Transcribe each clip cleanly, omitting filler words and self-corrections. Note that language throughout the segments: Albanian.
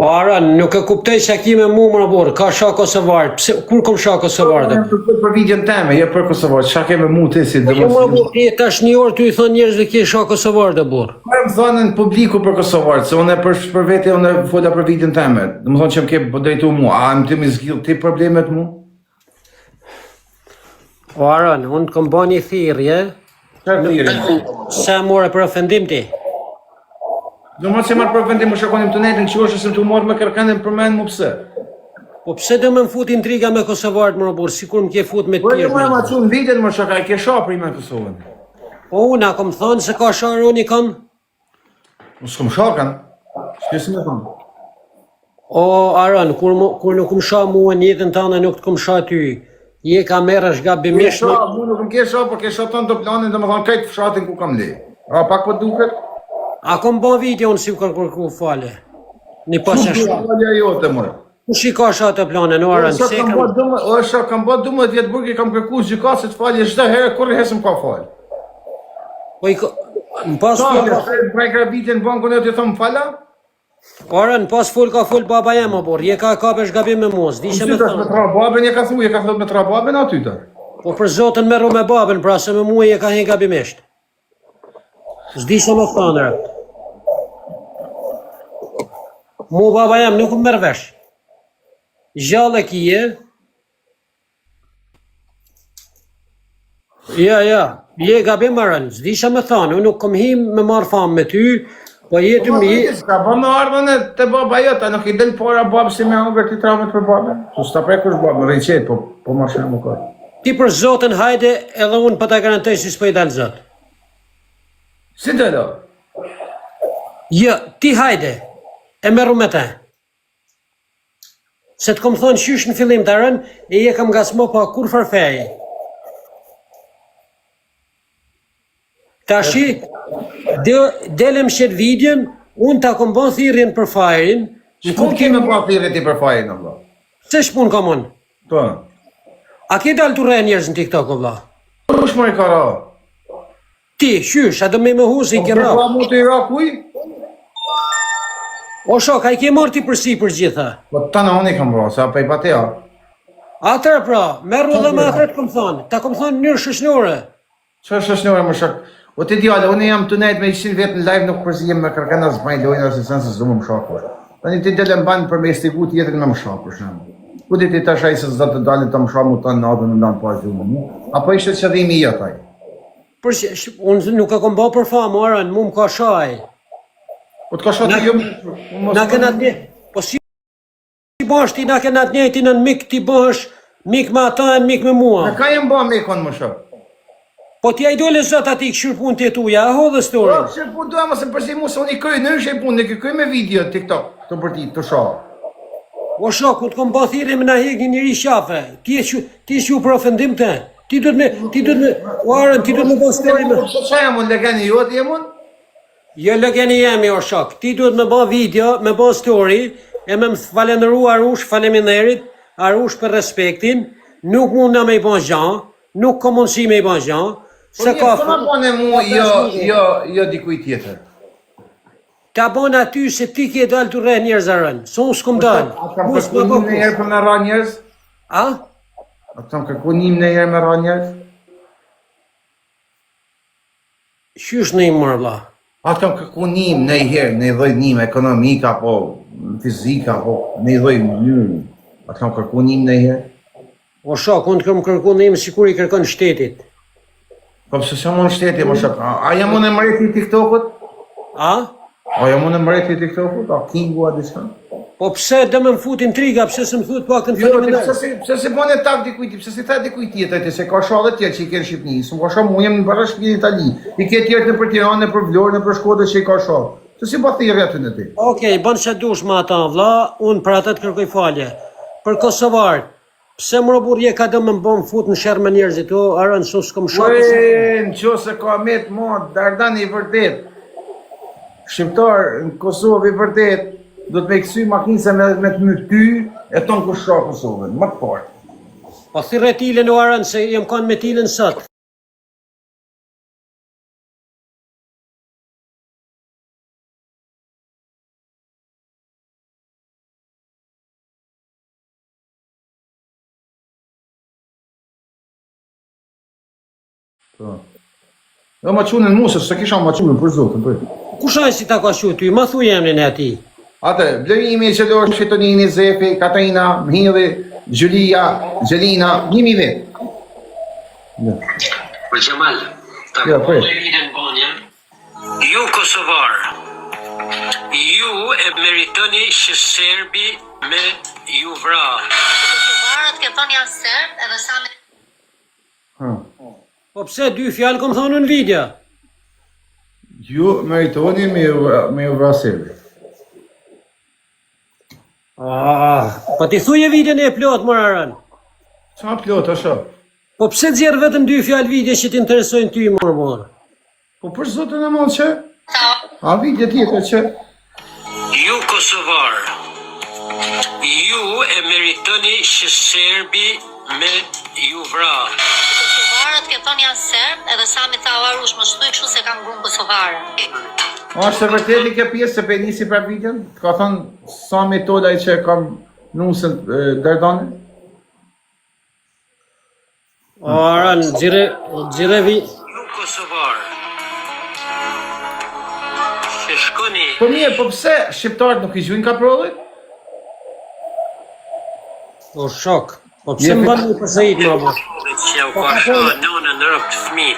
Aran, nuk e kuptoj se ki me mu më borë, ka sha Kosovar, pse, kur kom sha Kosovar dhe? Për videon teme, jo për Kosovar, çka ke me mu ti si Jo më borë, ti tash një orë ty i thonë njerëzve ki sha Kosovar dhe borë. Po më thonë në publiku për Kosovar, se unë për vete unë fola për videon teme. Do të thonë që më ke drejtu mua, a më ti më zgjidh ti problemet mu? Aran, unë kom ba një thirrje, Çfarë thirrje? sa more për ofendim ti. Do më se marr për vendim më shkonim të netën, që është se të morë me kërkanën për menë mu pse? Po pse do më fut intriga me Kosovarët më borë, sikur më ke fut me Po e tjerë. më çun videon më shaka, ke shoh për me Kosovën. Po unë a kom thonë se ka sharë unë i kam? Mos kom shokan. S'ke më thon. O, Aran, kur nuk më sha mua në jetën tënde nuk të kom sha ty. Je ka merresh gabimisht. Mu nuk më ke shoh, po ke shoh ton të planin, domethënë këtë fshatin ku kam le. A pak po duket? A kom bon video unë si kërku fale. Një pasë shumë. Falja jote më. Ku shika sha të planin, Aran? Sa kam bë dumë, ose kam bë 12 vjet burg i kam kërkuar gjykatës të falje çdo herë kur hesëm ka fal. Po i në pas Sa fol, për gravitin bankun e të thon fala? Aran, pas fol ka fol baba jam o borë, je ka kapesh gabim me mua, s'dishe me Me thonë. tra babën e ka thuaj, e ka thot me tra babën aty ta. Po për zotën merru me babën, pra se me mua je ka hen gabimisht. S'dishe me thonë. Mu baba jam nuk më merr vesh. Gjallë kije. Ja, je gabim Aran, s'disha me thonë, unë nuk kom him me marr famë me ty, po jetë mi. Ka bë me ardhën e te baba jota, nuk i del para babës si me humbër ti traumat për babën. Po sta prekush babën, rriçet, po më shumë ka. Ti për zotën hajde edhe unë pa ta garantoj si s'po i dal zot. Si do do? Jo, ti hajde, e merru me te. Se të kom thonë qysh në fillim të arën, e je kam gasmo pa kur farfeje. Tashi, delem shet videon, unë ta kom bon thirrjen për fajrin. Ku kemi bë thirrje ti për fajin valla? Se shpun kam unë? Po. A ke dalë të rejë njerëz në TikTok, valla? Kush më i ka ra? Ti, qysh, a do me husi i ke ra? Po mu të i ra kuj? O shok, a i ke marrë ti përsi për gjitha? Po tana unë i kam ra, sa pa i pate ja. Atër pra, merru dhe me atër të kom thonë, ta kom thonë njërë shëshnore. Çfarë shoshnore më shok? O ti djale, unë jam të nejt me 100 vjet në live nuk përzijem me kërkan as bajnë lojnë as sen se s'do më shakur. Tani ti dele mban për me stiku tjetër në më shak për shemb. Ku di ti tash ai se s'do të dalin të më shamu tan natën ndan pa gjumë. Apo ishte qëllimi i jotaj? Për unë nuk e kom bë për famë, Aran, mu më ka shaj. Po të ka shati jo Na kena të një, po si bash ti na kena të njëjtin në mik ti bësh, mik me ata e mik me mua. Ka jem bë me kon më shok. Po ti ai dole zot aty këshir punë ti tuja, a hodhë story. Po se po do mos e përsi mua se unë këj në është punë, këj me video TikTok, të për ti të shoh. O shok, ku të kom bë thirrje me na hek një njëri qafe. Ti je ju për ofendim të. Ti duhet me, Aran, ti duhet me bë story me. Po çfarë jam unë legani jot jam unë? Jo legeni jemi o shok, ti duhet me bë video, me bë story, e me më falenderu Arush, faleminderit, Arush për respektin, nuk mund na me i bën gjan, nuk ka mundësi me i bën gjan, se ka... Po më bane mua, jo dikuj tjetër. Ta bon aty se ti ke dalë të rrë njerëz Aran, se unë s'kom dalë. A kam kërkunim në herë për me ra njerëz? A? A kam kërkunim në herë me ra njerëz? Qysh në i mërë, vla? A kam kërkunim në herë, në dhojnim ekonomik, apo fizik, apo në dhoj mënyrë? A kam kërkunim në herë? O shok, unë të kërmë kërkunim sikur i kërkon shtetit. Po pëse se më në shteti, më shok, a jam unë e mëreti i TikTokut? A? A jam unë e mëreti i TikTokut? A kingu a diskan? Po pse dhe me më fut intriga, pse se më thut pak të në Jo, faleminderit? pse se bone tak dikujti, pse se tha dikuj tjetër, se ka shallë tjetër që i kenë Shqipni, se ka shallë mu jem në barash në Itali, i ke tjertë në për Tiranë, në për Vlorë, në për Shkodër që i ka shallë. Se si ba thirrja aty në ti? Okej, bën që dush ma ata, vla, unë për ata të kërkoj falje. Për Kosovarët, pse më robur je ka do me më bom fut në shërë me njerëzit, o, Aran, so s'kom shakë. Në që se ka met ma, Dardani i vërtet, shqiptar në Kosovë i vërtet, do të me kësy makinëse me të më ty, e tonë ku shra Kosovën, më të partë. Po thirre tilën o Aran, se jem kanë me tilën sot. Jo ma qunën musër, se kisha ma qunën për zotën, për. Kusha si ta ka shu ty? Ma thuj emrin e ati. Ate, Blerimi, Gjelosh, Fitonini, Zepi, Katarina, Mhili, Gjulia, Gjelina, 1000 vetë. Për Gjemal, ta Ja, këpër e vidën banja, ju Kosovar, ju e meritoni që Serbi me ju vra. Kosovarët ke thonë janë serb edhe sa me... Po pse dy fjalë kom thonë në video? Ju meritoni me ju vraserbi. Po ti thuje videon e plot më rarën. Qa plot, asha? Po pse zjerë vetëm dy fjalë video që t'interesojnë ty më? Po për zotën e malë që? A vidje tjetër që? Ju Kosovar, ju e meritoni që Serbi me ju vra. Kosovarët ke thonë janë serb edhe sa me tha Arush më shtuj kështu se kam grunë Kosovare. Është e vërtet kjo pjesë se për nisi pra vidjen? Ka thonë sa me tolaj që kam nusën dërdane? Aran, gjirevi... Ju Kosovar, që shkoni... Po mirë, po pse shqiptarët nuk I gjujnë kaprollit? O shok, po pse më banë për se itë më që ja u ka shkohë nënë në rëpë të fmi.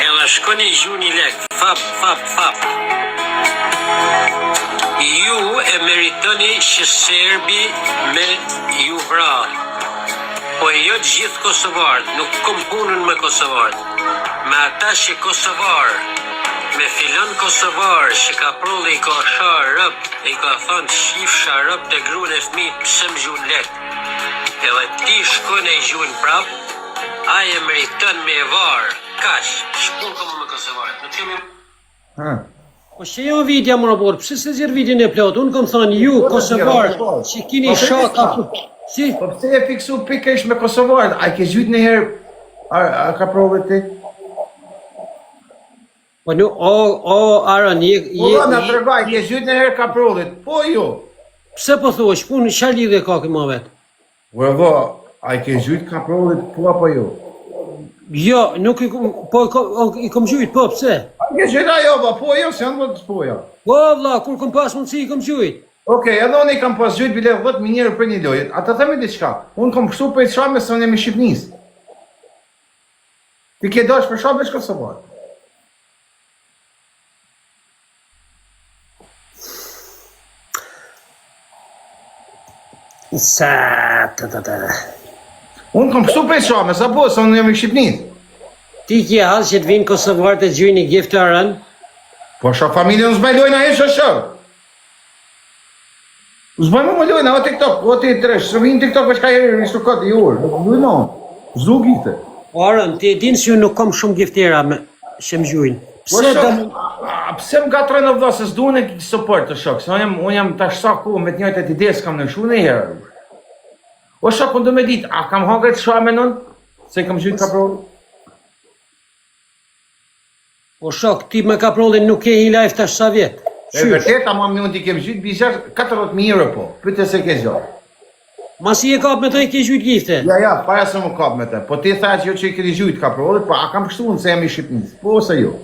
Edhe shkoni gjuni lek, fap. Ju e meritoni që Serbi me ju vra. Po jo gjithë Kosovarët, nuk kom punën me Kosovarët. Me ata që Kosovarë, me filon Kosovarë që ka prolli I ka sharë rëp, I ka thonë shifsha rëp të grunë e fmit pëse më gjun lek. Edhe ti shkon e gjun prap, aje meriton me varë, kash, shpun komu me Kosovarët. Nuk kemi... Po që jo vidja më robor, pëse se zirë vidjën e plot, unë kom thonë ju, Kosovarë, që kini shaka... Si? Po pse e fiksu pikërisht me Kosovarët? A I ke gjujt në herë a kaprollit ti? Po nu, Aron, Po na tregoj, ke gjujt në herë kaprollit, po jo. Pse po thua, shpun çfarë lidhje ka kë më vet? Ua, a I ke gjujt kaprollit po apo jo? Jo, nuk I kom gjujt, po pse? A ke gjujt ajo, po jo, se janë të po jo. Po vlla, kur kom pas mundësi I kom gjujt. Okej, edhe unë I kam pas gjujt bile 10 minjerë për një lojët. Ata themi diçka. Unë kom kështu për I shame se unë jam I Shqipnis. Ti ke dash për shame shko Kosovar. Unë kom kështu për I shame, sa po, se unë jam I Shqipnis. Ti kje halë që të vinë Kosovarët e gjujnë I giftë Aron? Po shak familjen zbaj lojnë a e shashë. Zbaj më lojnë, o TikTok, o ti tresh, së vinë TikTok është ka herë në shtukat I orë, nuk lujnë o, zdu gifte. Aron, ti e dinë që unë nuk kom shumë giftera që më gjujnë. Pse më gatrojnë o vda se s'duhen e support të shok, se unë jam tash sa ku me të njëjtët ide s'kam në shu në herë. O shok, unë du me ditë, a kam hangret shame nën, se kam gjujnë kaprolli? O shok, ti me kaprollin nuk e I live tash sa vjetë. E vërtet, ama me unë ti kem gjujt bizar 40.000 euro po, pyte se ke gjo. Masi e kap me të I ke gjujt gifte? Ja, para se më kap me të, po ti tha që jo që I keni gjujt kaprollit, po a kam kështu unë se jam I Shqipnis, po ose jo?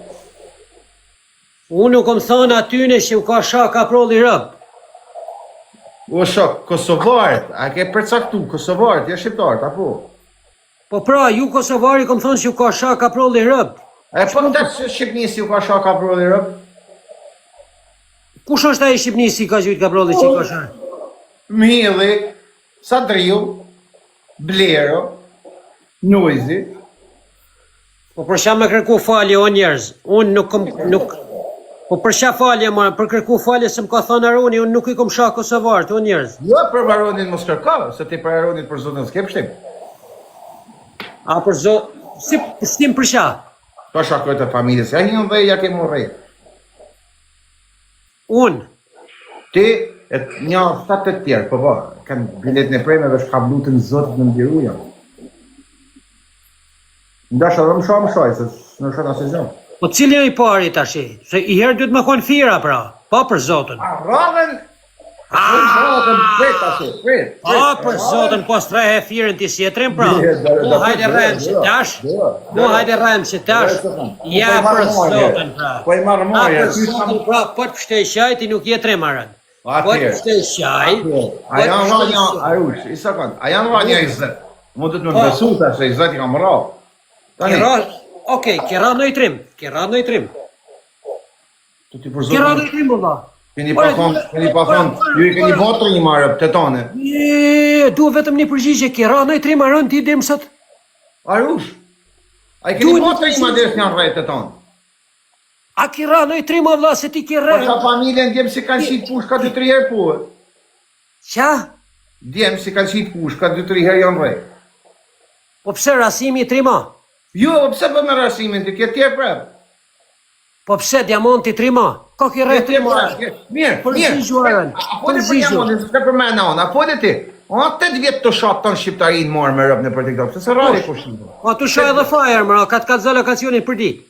Unë nuk kom thonë atyne që u ka shak kaprolli rëp. O shok, Kosovarët, a ke përcaktu, Kosovarët, ja Shqiptarët, apo? Po pra, ju Kosovari kom thonë që u ka shak kaprolli rëp. E po në të Shqipnis ju ka shak kaprolli rëp? Kush është ai Shqipnis si ka gjujt kaprolli që ka shak? Mhili, Sadriu, Blero, Nujzi. Po për shka me kërku falje o njerëz, unë nuk... Po për shka falje ma, për kërku falje se më ka thonë Aroni, unë nuk I kom shak Kosovarët, o njerëz. Jo për Aronin mos kërka, se ti për Aronin për zotën s'ke pështim. A për zotë, si pështim për shka? Pa shakoj të familjes, ja hinë dhe ja ke më rejë. Unë? Ti, një 7 tjerë, po, kanë bilet në premeve shka blutën zotët në ndjeruja. Ndasha dhe më shoj, se në shona se zonë. Po cili e I pari tashi? Se I herë duhet me konë fira pra, pa për zotën. A radhen Për zotën, po strehe firën ti si e trim pra. Po hajde rrem që tash. Ja për zotën pra. Po i marrë A moja. për zotën pra, po të pështej shaj ti nuk je tremarën. Po të pështej shaj. A janë ranja, Arush, i sakon, a janë ranja i zët? Mu të të më besu të se i zët i kam ra. Okej, kera në i trim. Tu ti për Kera zotë, në i trim, vëlla. keni pa thonë, ju i keni botër një marë, të tane. Du vetëm një përgjigje, kera në i trim, arën ti dem sot. Arush, a i keni botër një marë një rrejt të tane. A kera në i trim, vëlla, se ti kera. Po ta familje ndjem si kanë qitë pushka 2-3 herë po. Qa? Ndjem si kanë qitë pushka 2-3 herë janë rrejt. Po pse rasimi i trima? Jo, pse për me rasimin të këtë tjerë prep? Po pse diamanti trima? Ka ki rrejt trima? Mirë, Përzigju arën. Apo dhe për jamonin, s'ka për me naon, apo dhe ti? O, 8 vjetë të shatë tonë shqiptarin morë me rëpë në për TikTok, se rari ku shqipë. Po tu shoj edhe fire, mëra, ka të zë lokacionin për dit.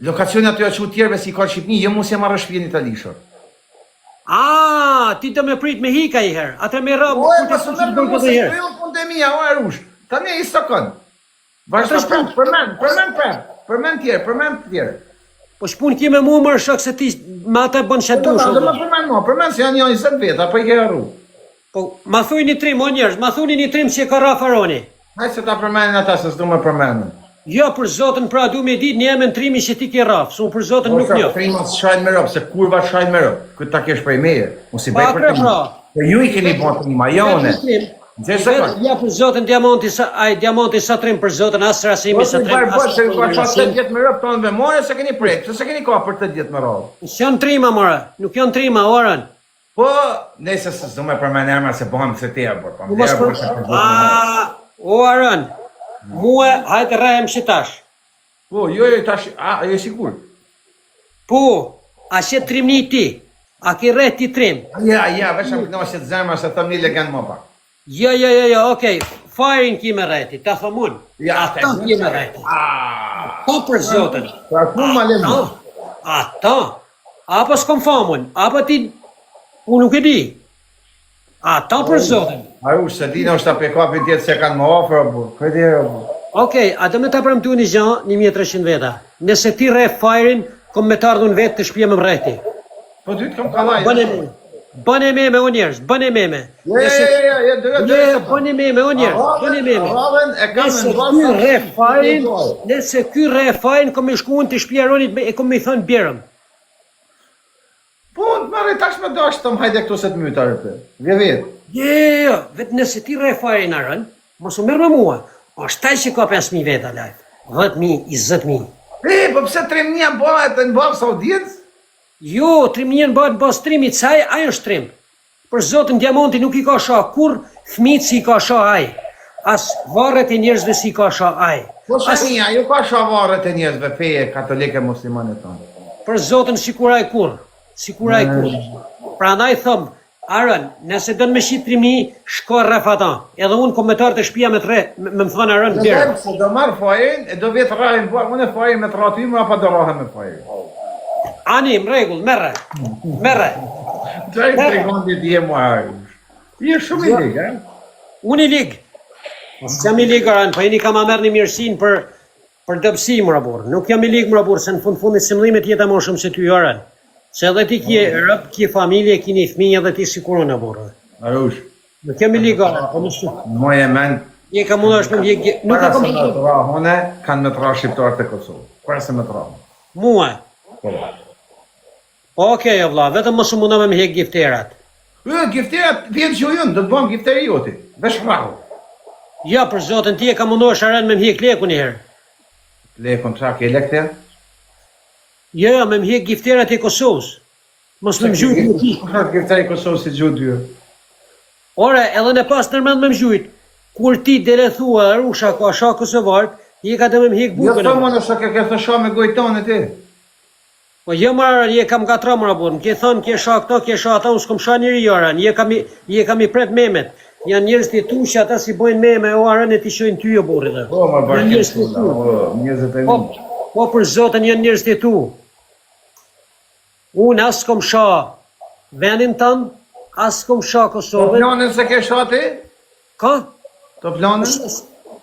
Lokacioni aty a që tjerve si ka Shqipni, jo mu se marrë shpjen italishër. Ti do me prit me hika i herë, atë me rëbë, Oe, ku të pasë su në që do këtë herë. përmë pandemia, o Arush, ta me i stakon. Vashta përmen tjerë. Po shpun ki me mu mërë shok se ti ma ata bën që Do dush. më përmen se janë 20 veta, apo i ke arru. Po, ma thuj një trim, o njerëz, ma thuj një trim që e ka rafaroni. Hajtë se ta përmenin ata, se s'du me përmenin. Jo, për zotën, pra du me dit një emën trimi që ti ke rafë, su për zotën nuk një. Trimat shajnë me rëpë, se kurva shajnë me rëpë. Këtë ta kesh prej meje, mos i bëj për pra. trima. Po ju i keni bon trima, jone. Ja për zotën diamanti sa trim për zotën, asë rasimi sa trim, Se ka 8 vjetë me rëpë tonë dhe more, se keni prejkë, se keni ka për 8 vjetë me rëpë. Së janë trima, mëra, nuk janë trima, orën. Po, nëse se s'du me përmen emra se bëhem se te e bërë. O arën, muë, hajtë rrehem që tash. Po, jo, tash, e sigur. Po, a që trimni ti, a ki rreth ti trim. Ja, veshëm kënosit zemra se thëm një legend më pak. Jo, okej, farin ki me rreti, ta thëmun. Ata ki me rreti. Ta për zotën. Pra ku ma lemë. Ata, apo s'kom famun, apo ti, unë nuk e di. Ata për zotën. Arush, se dina është ta pekapin tjetë se kanë më ofër, bu. Këti e, bu. Okej, atë me ta përmtu një gjanë, 1300 veta. Nëse ti rreth fajrin, kom me të ardhun vetë të shpje me mreti. Po ty të kom kalaj. Bëne me me o njerës, bëne me me. Bëne me me o njerës, bëne me me. Nëse ky rreth fajrin, kom me shku unë të shpje ronit, e kom me i thënë bjerëm. Po, në marrë tash me dash të më hajde këto se të myta rëpe. Vetë. Jo, vetë nëse ti rreth fajrin arën, mos u merë me mua. Është taj që ka 5.000 veta lajt, 10.000, 20.000. Po pëse 3.000 bëhet në bërë Sauditës? Jo, 3.000 bëhet në bas trimit, saj, ajo është trim. Për zotën diamanti nuk i ka shah, kur fmit si i ka shah aj. As varret e njerëzve si i ka shah aj. Po shania, ju ka shah varret e njerëzve feje katolike muslimane tonë. Për zotën si kur aj kur. Pra ndaj thëmë, Arën, nëse dënë me shqip 3.000, shko rref ata. Edhe unë komentar të shpia me më thënë Arën bjerë. Se do marë fajin, e do vjetë rrahin, unë e fajin me të ratu më apo do rrahin me fajin. Ani, më regull, merre. Qaj të regondit je mua Arush. Je shumë i ligë, Unë i ligë. Jam i ligë, Arën, po jeni ka ma merë një mirësin për dëpsi, më raburë. Nuk jam i ligë, më raburë, se në fundit simlimet jeta më shumë se ty, Arën. Se edhe ti kje rëp, kje familje, kje një fminja dhe ti si kurën e borë. Arush. Nuk jam i ligë, po më shumë. Moje men. Je ka mund është më vjek... Nuk Para e se kom me të ra hone, kanë me të ra shqiptarët e Kosovë. Para se me të ra. Mua. Okej, vlla, vetëm më shumë mundë me hek gifterat. Gifterat vjenë që jënë, do të bëmë gifteri joti. Vesh rahu. Ja, për zotën ti e ka mundosh Arën me më hek leku njëherë. Lekon qa ke lekte? Ja, me më hek gifterat e Kosovës. Mos me më gjujt në ti. Kushat gifteri Kosovë si gjutë dyre? Ore, edhe në pas nërmend me më gjujt. Kur ti dele thua, Arusha ka sha Kosovarët, ti ka të me më hek Jo bukën. të më nëse ke të sha me gojtonë ti. Po jo marë, je kam gatra më rabun, ke thënë, ke sha këto, ke sha ata, unë s'kom sha njëri jarën, je kam i pret memet. Janë njerëz të tu që ata si bojnë meme, o Arën e ti shojnë ty o burri dhe. Po, më bashkë njëzët e Po, një. po për zotën janë njerëz të tu. Unë as s'kom sha vendin tënë, as kom shoh Po Kosovën. planën se ke shati? Ka? To planën?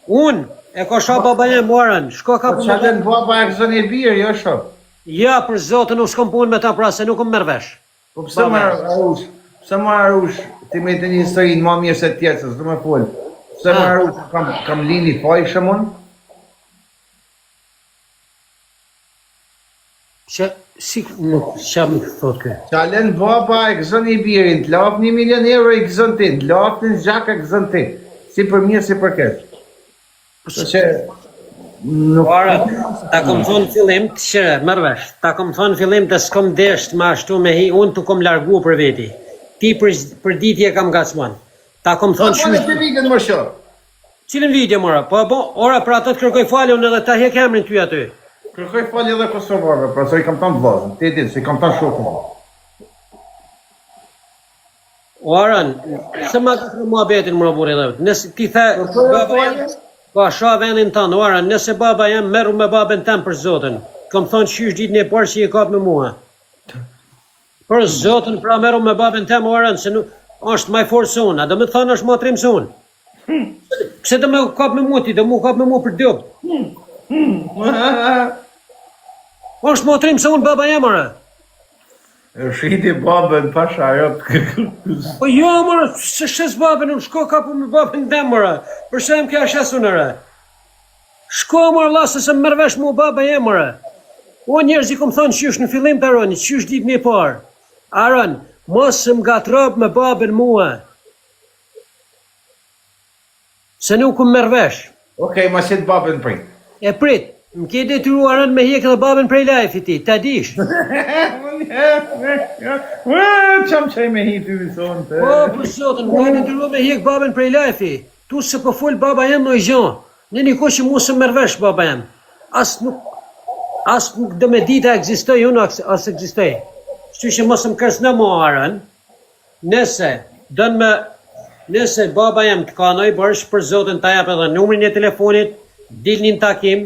Unë e ka shoh baba jem morën. Shko ka Po punë. çalen baba e gëzën e birë, jo shok. Ja, për zotin nuk s'kom punë me ta pra se nuk më merr vesh. Po pse më arush? Pse më arush? Ti me të një historinë më mirë se tjetër, s'do më fol. Pse më arush? Kam lini fajshëm unë? Që si nuk çam thot kë. Çalen baba e gëzën i birin, të lap 1 milion euro i gëzën ti, të lap në gjak e gëzën ti. Si për mirë, si për keq. Që nuk Ora, ta kom thonë fillim të qëre, mërë vesh. Ta kom thonë fillim të s'kom desht ma ashtu me hi, unë të kom largu për veti. Ti për ditje kam gacmon. Ta kom thonë shumë të vitën më shoh. Cilën video mora? Po, ora për ato të kërkoj falje unë edhe ta hek emrin ty aty. Kërkoj falje edhe Kosovarëve, pra se i kam tanë vllazën. Ti e di, se i kam tanë shokun. Orën, se ma ka kërë muhabetin më robur edhe. Nëse ti the, baba jam, pa shoh vendin tonë, orën, nëse baba jam, merru me babën tem për zotin. Kom thonë qysh ditën e parë që i kap me mua. Për zotin, pra merru me babën tem, orën, se nuk, është maj forë se unë, a do me thonë është ma trim se unë. Pse do me kap me mua ti, do mu kap me mua për djob. është ma trim se unë baba jam, orë. E shiti babën pasha ajo të Po jo, mërë, se shes babën, unë shko kapu me babën dem, mërë. Përse më kja shes unë, rë. Shko, mërë, lasë, se më mërvesh mu baba jem, mërë. O njerëz i kom thonë qysh në fillim të aroni, qysh dit një parë. Aron, mos më gatrop me babën mua. Se nuk më mërvesh. Okej, ma sit babën prit. E prit, më ke detyruar me hjek dhe babën prej lajfi ti, ta dish. Qam qaj me hitu i thonë të. Po, për sotën, më ka detyruar me hjek babën prej lajfi. Tu se po full baba jem në i gjon. Në një ko që mu se mërvesh baba jem. As nuk dhe me dita egzistoj, unë as egzistoj. Shtu që mos më kërsnë më arën, nëse baba jem të kanoj, bërsh për zotën të jap edhe numrin e telefonit, dilni në takim,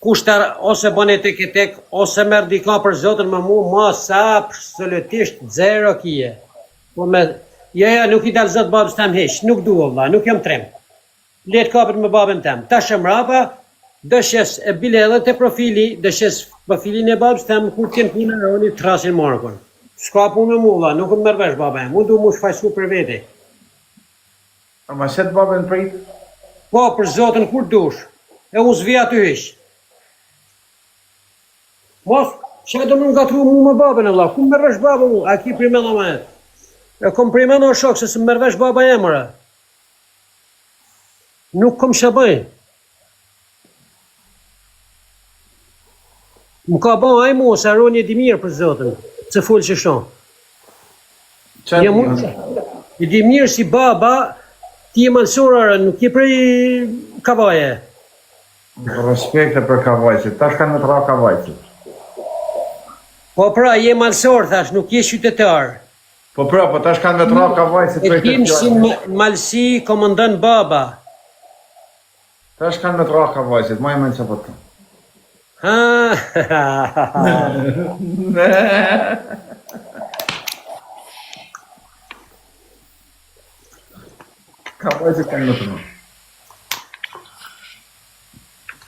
kushtar ose bën e tek, ose merr dika për zotën me mu, mos absolutisht zero kije. Po me, ja, nuk i dal zot babës tem heq, nuk du valla, nuk jam trem. Let kapet me babën tem. Tash e mrapa, dëshes e bile edhe te profili, dëshes profilin e babës tem, kur t'jen punë e roni, trasin markun. S'ka punë me mu, valla, nuk më mërvesh baba jem, mu du mu shfaqsu për vete. A ma sit babën prit? Po, për zotën kur dush, e unë zvija të hysh. Mos, që do më ngatru mu me babën e la, ku më mërvesh baba mu, a ki primena ma jetë. E kom primena o shok, se së më mërvesh baba jemëra. Nuk kom shabaj. Më ka ba aj mu, se aroni e di mirë për zotën, se full që shonë. I di mirë si baba, ti e malsorara, nuk je prej kavaje. Respekte për kavajcit, tash kanë në tra kavajcit. Po pra, je malsor, thash, nuk je qytetar. Po pra, po tash kanë në tra kavajcit E për tim si malsi komandon baba. Tash kanë në tra kavajcit, ma e menë që po të. Kavajcit kanë në tra.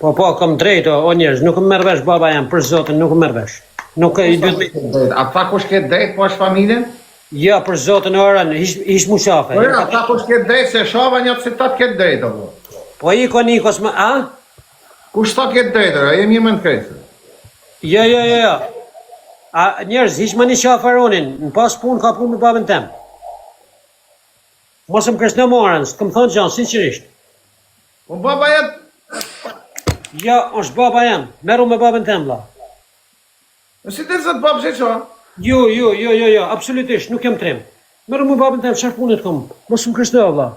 Po, kom drejt, o njerëz, nuk më mërvesh baba jam, për zotën, nuk më mërvesh. Nuk e i duhet... A ta kush ke drejt, po është familjen? Ja, për zotën orën, ish mu shafe. Po ja, ta kush ke drejt, se shava një pëse ta t'ke drejt, apo? Po i ko Nikos më, a? Kush ta ke drejt, a jem një më në krejtë? Jo. A njerëz, ish më një shafe aronin, në pas pun ka pun me babën tem. Mos më kërës në morën, s'këm thonë gjanë, sinqerisht. Po baba jetë? Ja, është baba jam, meru me babën tem, la. Si të zëtë babë që qa? Jo, absolutisht, nuk jem trem. Meru me babën tem, qarë punit kom, mos më kërës në, la.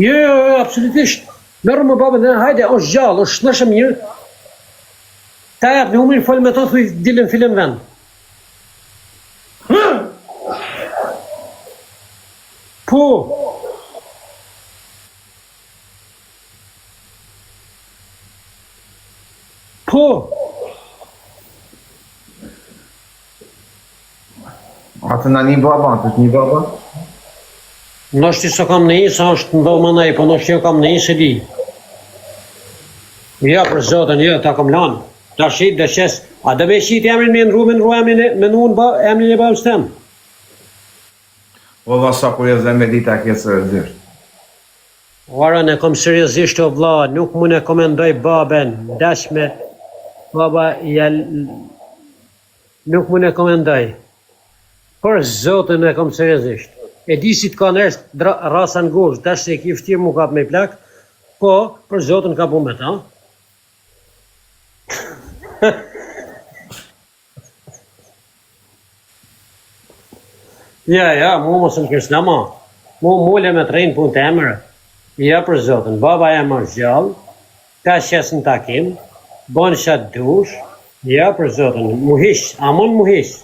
Jo, absolutisht. Meru me babën tem, hajde, është gjallë, është nëshë mirë. Ta jap, në umrin folë me ta, thuj, dilën fillim vend. Po. Po, Atë në një baba, atë një baba? nështë që kam në i, sa është në më nej, po nështë që kam në i, se di. Ja, për zotën, ja, ta kam lanë. Ta shqit dhe qes, a dhe me shqit emrin me në emrin e babës tem. O, sa kur e zë me dita ke seriozisht. Arën e kom seriozisht o vla, nuk mun e komendoj babën, dashme, baba nuk mun e komendoj. Për zotën e kom seriozisht. E di si të ka nërës rasa në gosht, dash se e ki fështirë mu kap me plak, po, për zotën ka bu me ta. Ja, mu mos më kërës nama. Mu mule me të rejnë pun të emërë. Ja, për zotën, baba e më gjallë, ka shes në takim, bon shatë dush, ja, për zotën, muhish, amon muhish.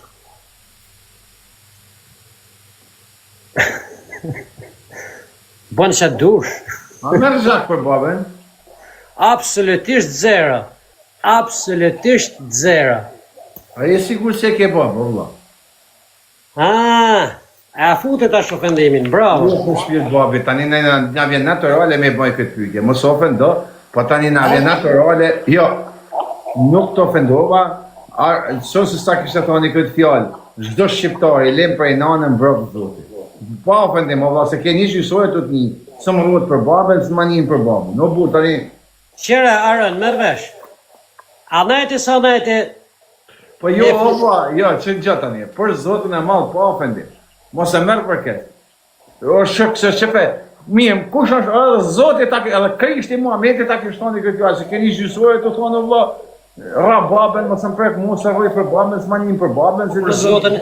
Bon shatë dush. A merë zhak për babën? Absolutisht zero. Absolutisht zero. A je sigur se ke babë, valla? A futet ashtë ofendimin, bravo. Jo, për shpirë babi, tani na vjen naturale me bëj këtë pyetje. Mos ofendo, po tani na vjen naturale, jo, nuk të ofendova, so se sa kishtë thoni këtë fjallë, çdo shqiptari, lem prej nanën brëvë zotit. Pa ofendim, valla, se ke një gjysore të të një, së më rrët për babën, së më njën për babën. No bu, tani... Qere, Aron, mërvesh. A najti sa najti... Po jo, valla, jo, që në gjë tani, për zotin e malë, pa ofendim. Mos e merë për këtë. O shëk se shqepe, mirë, kush është, edhe zotit ta, edhe krishti Muhameti ta kishtë thoni këtë fjallë, se ke një gjysore të thonë, valla, ra babën, mos më prek mu, se rrëj për babën, së më njën për babën, Për zotën...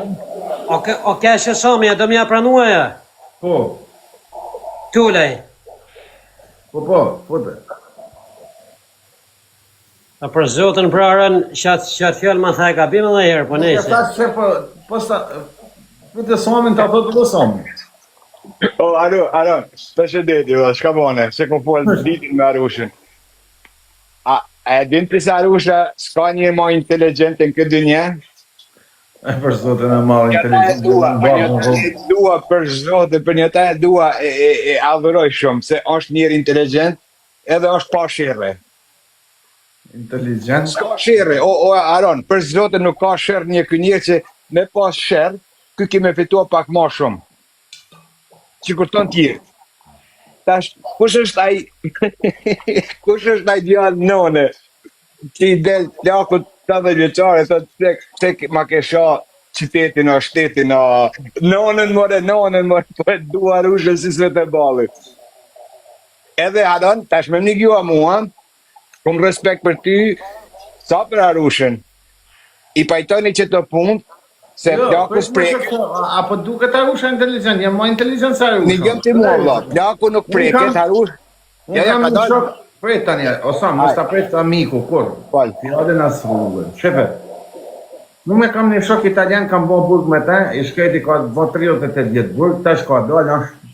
O keshe sami, e do mja pranuaja. Po, Tulej. po, të. A për zotën për Aron, qatë fjallë ma thaj ka bimë dhe herë, po Ja nejse. thash se po sta, po të somin ta thotë do somin. O, Aron, përshëndetje, shka bone, se kom folë ditin me Arushin. A e din pisa Arusha s'ka një ma inteligent në këtë dynje? E për zotën e malë Një ta e inteligent. dua për zote, për një ta e dua e adhuroj shumë, se është njëri inteligent edhe është pa shirre. Inteligent. S'ka shirre, o Aron, për zote nuk ka shirre një kënjërë që me pas shirre, kë kime fitua pak ma shumë. Që kur ton tjerë. Tash, kush është ai, kush është ai djallë none, që i del plakut 80 vjeqare, thot, pse ma ke sha qytetin o shtetin o... Nonën more, po e dua Arushën si se të balit. Edhe Aron, tash me më një gjua mua, kom respekt për ty, sa për Arushën, i pajtoni që të punë, se plaku s'preket, Apo duket Arusha inteligent, jam ma inteligent se Arusha. një gëm të mua, vlla, plaku nuk preket, Arush, Unë kam një shok, pret tani, Osam, mos ta pret amiku, kur? Fal. Fjallën as rrugën. Shefe, nuk me kam një shok italian, kam bo burg me te, i shkreti ka bo 38 vjetë burg, tash ka dojnë është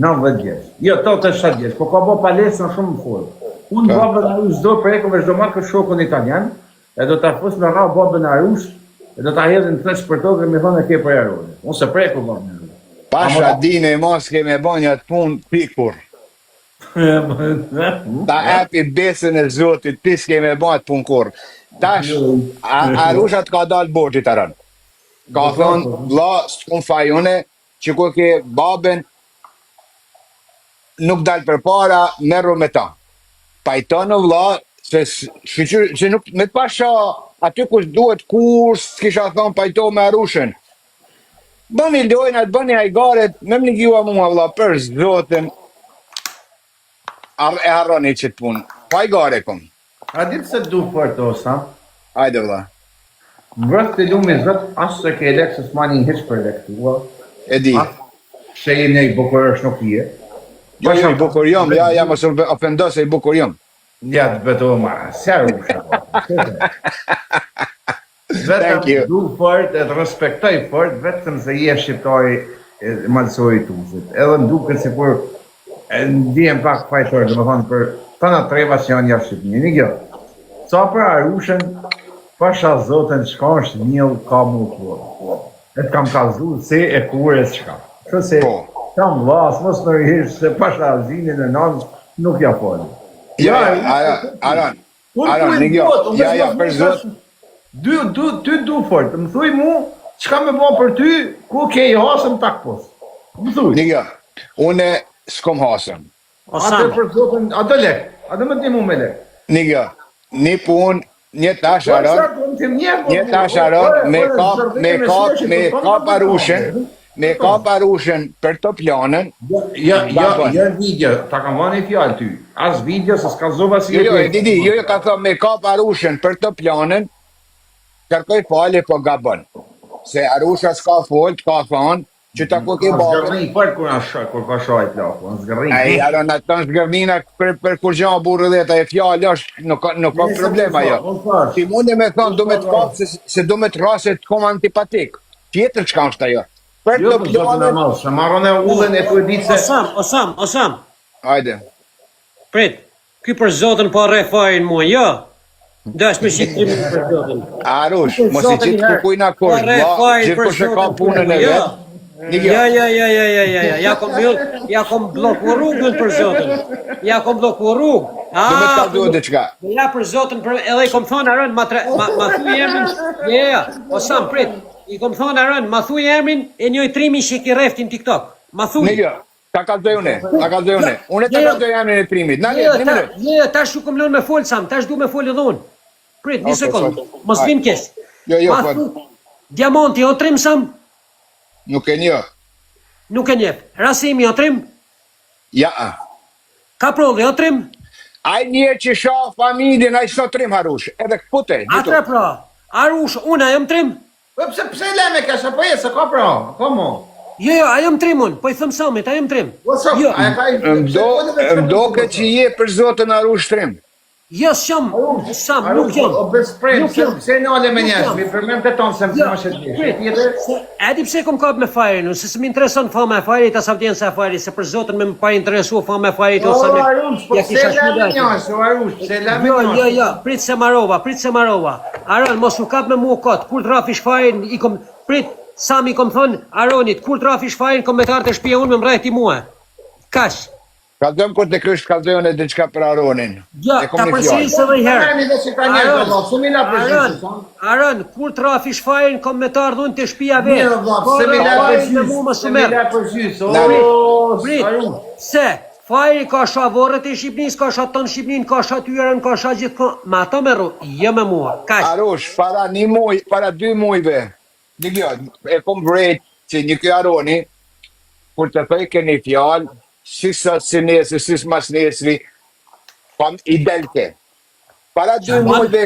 90 vjetë. Jo, 87 vjetë, po ka bo palesën shumë më folë. Unë babën Arush do prekove, do marrë këtë shokun italian, e do ta fus me ra babën Arush, e do ta hedhin të për tokë me thonë e ke për jarone. Unë se preku babën Arush. pasha dine mos keme bonja të punë pikur. Ta epi besën e Zotit, ti s'keme bajt punë kur. Tash, Arushat ka dalë bortit Aron. Ka thonë, vlla, s'kun fajune, që ku ke babën, nuk dalë për para, merru me ta. Pajtonë vlla, se nuk, me të pasha, aty kush duhet kurs, s'kisha thonë pajto me Arushën. Bëni lojnat, bëni hajgaret, me më një gjua mua vlla, për Zotin, e harroni që të punë. Pa hajgare kom. A ditë se du për të osa? Hajde vlla. Vrët të lumi zët, asë se ke lek, se s'ma një hiç për lek tua. E di. Se i nej bukurësh nuk je. Jo, i bukur jom, ja mos ofendo se i bukur jom. Ja të beto ma, seru Thank you. Vetëm du fort, e të respektoj fort, vetëm se je shqiptari malsoj të uzit. Edhe në duket si për, ndihem pak fajtor, dhe më thonë për tëna treva që janë jashtë Shqipëni, një gjë. Ca për Arushën, pasha zotën çka është njëll ka mu të. E të kam kazu se e kur e s'ka. Që se kam vlas, mos në rihesh se pasha zinin e nanës nuk ja folë. Aron, Nigjo, ja, për zot. Ty du fort, më thuj mu, çka me bo për ty, ku ke i hasëm tak pos. Më thuj. Nigjo, une s'kom hasëm. Atë për zotën, atë lek, atë më t'ni mu me lek. Nigjo, një pun, një tash Aron, me kap Arushën për të planën. Ja video, ta kam vani fjallë ty. As video, se s'ka zova si Jo, ka thëmë me kap Arushën për të planën, kërkoj falje po gabon. Se Arusha s'ka folë, ka thonë, që ta ku ke babën. Zgërni për kur ka shajt laku, zgërni. Ai, Aron, atë në zgërnina për kur gjanë burë dhe ta e fjallë është, nuk ka problema jo. Ti mundi me thonë, du me të kapë, se du me të rase të kom antipatik. Tjetër çka është ajo. Për Jo, të për zotën e planën. malë, se marron e ullën e tu e ditë se... Osam. Hajde. Prit, ky për zotën po rre farin mua, jo. Dash me shikrim për zotën. Arush, mos i qitë kukuj në akord, gjithë për shë ka punën e vetë. Ja kom bloku rrugën për zotën. Ja kom bloku rrugë. Do me ta duhet diçka. Ja për zotën, edhe i kom thonë Aron, ma thuj emrin, Osam, prit. I kom thonë Aron, ma thuj emrin e njoj trimi që i ki reftin TikTok. Ma thuj. Nigjo, ta kalzoj une. Une ta kalzoj emrin e trimit. Jo, tash u kom lënë me folë Sam, tash du me folë edhe unë. Prit, një sekund, mos vim kes. Jo, Ma thuj, Diamanti o trim Sam? Nuk e një. Nuk e njep. Rasimi o trim? Ja. Kaprolli o trim? Aj një që shoh familjen, aj sot trim Harush. Edhe këpute. Atre pra, Arush, unë a jam trim? Pse le me ka po e se ka pra, komo? Jo, a jam trim unë, po i thëm Samit, a jam trim. Jo, Mdoke që je për zotën Harush trim. Jo, Sam, nuk jam. O best friend, pse nale me njerëz, mi përmend të tonë se më shë të Edi pse kom kap me fajrin, se s'mi intereson fama e fajrit, as avdjen se e fajrit, se për zotën me më pa interesu fama e fajrit, ose me... pse le me njës, Jo, prit se marova. Aron, mos u kap me mua kot, kur t'rafish fajrin, i kom... Prit, Sami kom thonë, Aronit, kur t'rafish fajrin, kom me t'arte shpia unë me mrejti mua. Kash. Ka dëmë kur të krysh kalzojën e diçka për Aronin. Ja, ta përsëris edhe një herë. Aron, kur t'rafish fajrin, kom me t'ardhë unë të shpia vetë. Prit, se, fajri ka sha vorët e Shqipnis, ka sha tonë Shqipnin, ka sha tyren, ka sha gjithë kon... Ma ta me ru, jo me mua, kash. Arush, para 2 mujve, Nigjo, e kom vrejt që një kjo Aroni, kur të thëj keni fjallë, si sot si nesë, si s'mas nesëri, i delke. Para 2 mujve,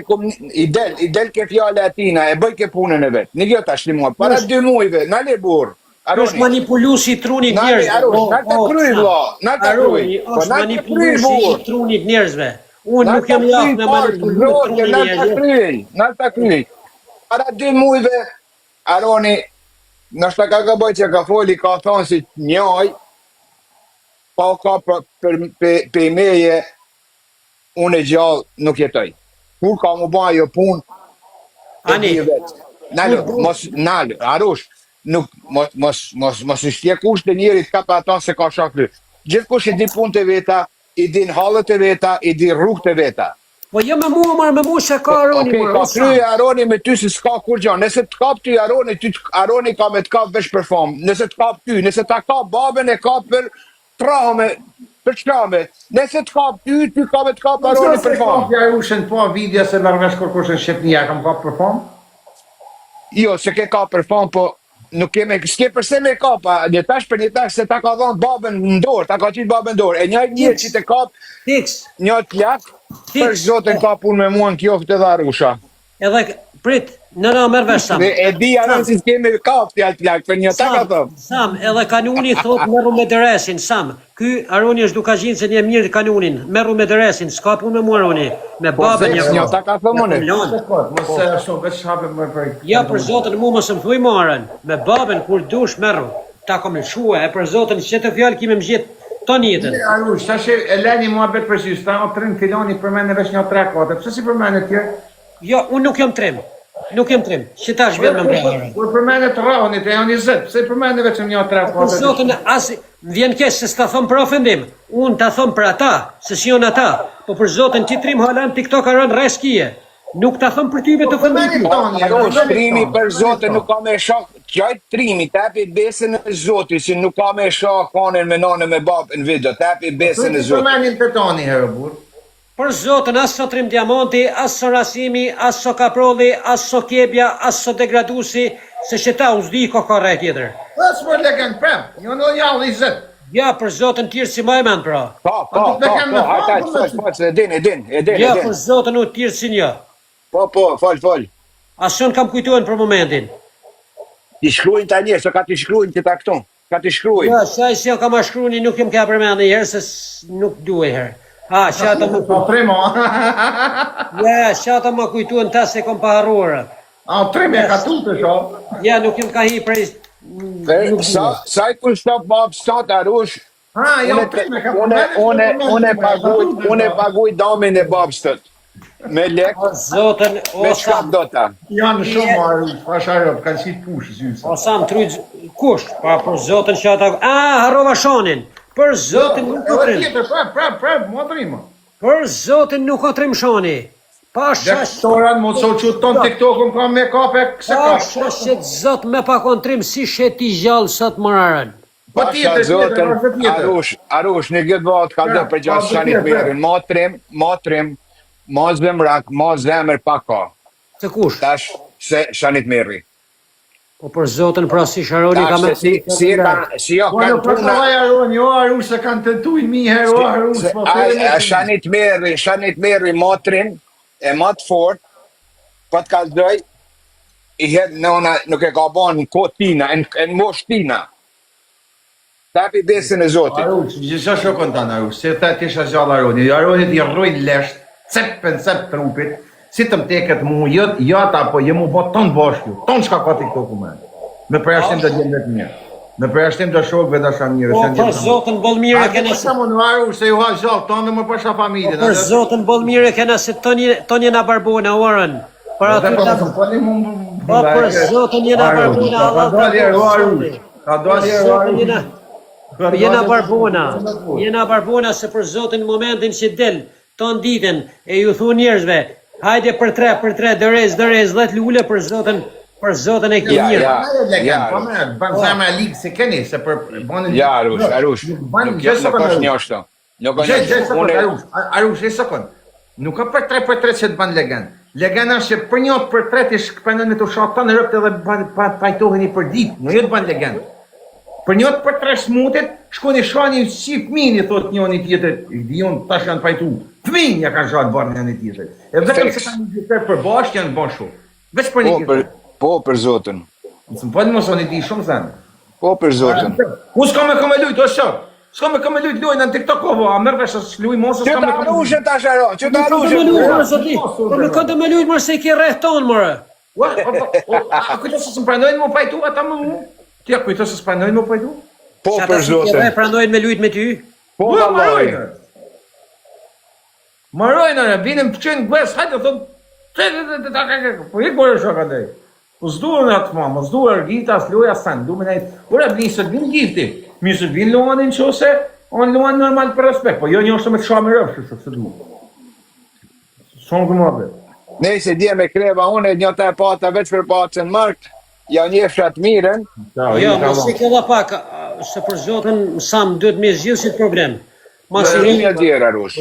i delke fjallë atina, e bëj ke punën e vetë. Nigjo tash një mua, para 2 mujve, nale burë. është manipulu si trunit njerëzve. Arush, nal të kryj, vla, nal të kryj. është manipulu si trunit njerëzve. Unë nuk jam jafë me manipulu trunit njerëzve. Nal të kryj. Para 2 mujve, Aroni, nështë ka bëj që ka foli, ka thonë si njoj, pa ka për i meje, unë e gjallë nuk jetoj. Kur ka mu ba jo punë, Ani, Nalë, Arush, mos i shtje kusht të njerit ka për ata se ka shakry. Gjithë kush i di punë të veta, i din halët të veta, i di rrugë të veta. po jo me mua, marë me mua se ka Aroni. Ka kryje Aroni me ty si s'ka kur gjanë. Nëse të kap ty Aroni, Aroni ka me të kap vesh për famë. Nëse të kap ty, nëse ta kap babën e kap për trahme, për qrame. Nëse të kap ty ka me të kap Aroni për famë. Ja ushen po video se nërvesh kërkushën Shqipnia, kam kap për famë? Jo, se ke kap për famë, po nuk keme, s'ke përse me kapa, një tash për një tash se ta ka dhonë babën në dorë, ta ka qitë babën në dorë. E një që të kap, një të lak, për zotën ka punë me mua në kjo këtë dhe Arusha. Edhe, prit, nëna merë vesh Sam. E di anë si s'kemi kap të jaltë lak, për një ta ka thëmë. Sam, edhe kanuni thot merru me dëresin, Sam. Ky Aroni është duka gjinë se një mirë kanunin, merru me dëresin, s'ka punë me mua Aroni, me babën Një ta ka thëmë une. Mëse ashtu, veç hapë më për... Ja, për zotën mu më së më thuj marën, me babën kur dush merru, ta kom lëshua, e për zotën që të fjallë kime më gjithë, ton jetën. Arush, tash e leni muhabet për sy, sta o 3 filoni për mene veç një 3-4, pse si për mene tjerë? Jo, unë nuk jam trim. Nuk jam trim. Që tash vjen me mbrapa. Kur për mene të rahonit e janë 20, pse për mene veç një 3-4? Për zotin, as vjen keq se s'ta thon për ofendim. Unë ta thon për ata, se si janë ata. Po për zotin ti trim halan TikTok ka rënë rreskije. Nuk ta thon për ty me të ofendim. Arush, trimi për Zotin nuk ka me shok, qajt trimi, tepi besën e Zotit, si nuk ka me shok konën me nonën me babën në video, tepi besën e Për Zotit. mene të toni, herë burë. Për zotin, as so trim diamanti, as so rasimi, as so kaprolli, as so kebja, as so degradusi, se që ta u zdi ka rreth tjetër. Pas për legend prem, jo në jallë 20. Ja, për zotin tirë si ma e men, pra. Po, e din. Ja, për zotin u tirë si një. Po, fol. Asun kam kujtuar për momentin. Ti shkruajnë tani, se ka ti shkruajnë këta këtu. Ka ti shkruajnë. Ja, shaj si jo ka ma shkruni, nuk jem ka përmend një herë, se nuk duhe herë. Ha, shata më Po trimo. Ja, shata më kujtuan ta se kom paharruar. A trimo e ka tutë sho. Ja, nuk jem ka hi prej... Sa i kushton bab sot Arush? Ha, jo trimo e ka Unë paguaj damin e babstët. Me lek, O zotën, me çka do ta? janë shumë marrë, pasharë, kanë si pushë zyse. o sam trujt kusht, pa për zotën shata... harrova shonin. Për zotin nuk o trim. Prap, mua trimo. Për zotin nuk o trim shoni. Pa shash... Dektoran, mo so që ton TikTok-un ka me kape, këse Pa ka. shashet zot me pa kontrim si sheti gjallë sot më rarën. Po tjetër, Arush, një gjithë vot ka dhe për gjatë shanit mirin. Ma trim, ma zemrak, ma zemër pa ka. Të kush? Tash, se shanit miri. Po për zotën pra si Sharoni ka me... Si jo Po kanë në puna... përkëvaj Aron, jo Arush se kanë tentu i mi herë, o Arush, po Shanit meri motrin e më të fort, po të kalzoj, i hedhë nëna nuk e ka bon në kohë tina, në mosh tina. Tapi besin e Zotit. Arush, gjitha shokon tanë Arush, se ta tisha gjallë Aronit, Aronit i rrojnë lesht, cep trupit, si të mteket mu, jo ata, po jemu bo tonë bashkju, tonë shka ka TikTok-u me. Me përjashtim të gjendet mirë. Me përjashtim të shokve dhe shamirë. Po për zotën Bolmire A kena këta se... më në Arush, se ju ha gjallë, tonë dhe më përsha familjen. Për zotën Bolmire kena se tonje na barbona orën. Për aty ta... Po për zotën jena barbona, Allah Ka dalë Jena barbona se për zotin momentin që del, ton ditën, e ju thu njerëzve, hajde për tre, dërez, 10 lule për zotin e këtë mirë. Po me, banë zama ligë se keni, se për bonin... Ja, Arush, nuk është një ashtu. Arush, e sekund. Nuk ka për 3 që të banë legend. Legend është që për një për 3 të shkëpenën me të shatë të në rëpët edhe pajtoheni për ditë, në jetë banë legend. Për njët për 3 smutit, shkoni shani si fëmini, thot njëni tjetër, i dion tash janë pajtu, fëmin ja kanë shanë barë njëni tjetër. E vetëm se kanë një gjithër për bashkë janë bën shumë. Veç për një tjetër. Po për Zotin. Nësë më pëllë mos oni di shumë zanë. Po për Zotin. Ku s'ka me këme lujtë, o shok? S'ka me këme lujtë lujnë në TikTok, o a mërë vesh është luj mosë, s'ka me këme lujtë. Qëta tash Aron, qëta Po më këtë me lujtë mërë se i ki rreth tonë mërë. A kujtë se së më prandojnë më pajtu ata më mu? Ti a kujtë se së prandojnë më pajtu? Po për Zotin. Prandojnë me lujtë me ty. Po vallaj. Marojnë, binëm pëqenë gëves, hajtë, thonë, po i kërë shoka dhej. Po s'duar në atë mamë, s'duar gita, s'loja sanë, du me nejtë, ura blisët vinë gifti, misët vinë luanin qose, onë luan normal për respekt, po jo një është me të shamë rëvë, që se du. Shumë këmë abet. Nëse dje me kreva unë, një të e pata veç për patën markë, ja një fshat miren. Jo, mos i këlla pak, se për zotën Sam duhet me zgjidhë si të problem. Mas i Një djerë Arush.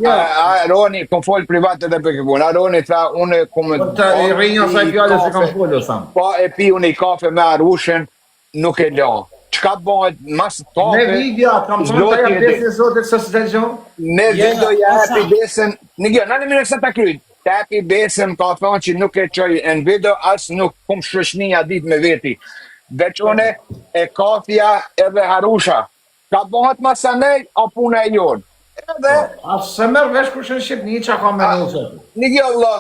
Aroni, kom folë privat edhe për këpun. Aroni tha, unë kom... I rinja sa i fjallë se kam folë, Sam. Pa e pi unë i kafe me Arushin, nuk e la. Qka bëhet mas kafe... Me vidja, kam thonë të jam desin zotit se së të gjohë. Ne video ja epi besën... Në gjë, në mire kësa ta kryt. Të epi besën ka thonë që nuk e qoj në video, asë nuk kom shëshnia dit me veti. Veç une e kafja edhe Harusha. Ka bëhet masanej, a puna e jonë. Edhe... Asë se mërë vesh kush në Shqipni, që ka me në usët. Në gjë,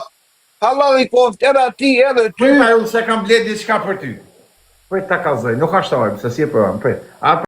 Allah i koft, edhe ti, edhe ty. Prej me ullë se kam bledi qka për ty. Prej ta ka zëj, nuk ashtë armë, se si e përëm, prej.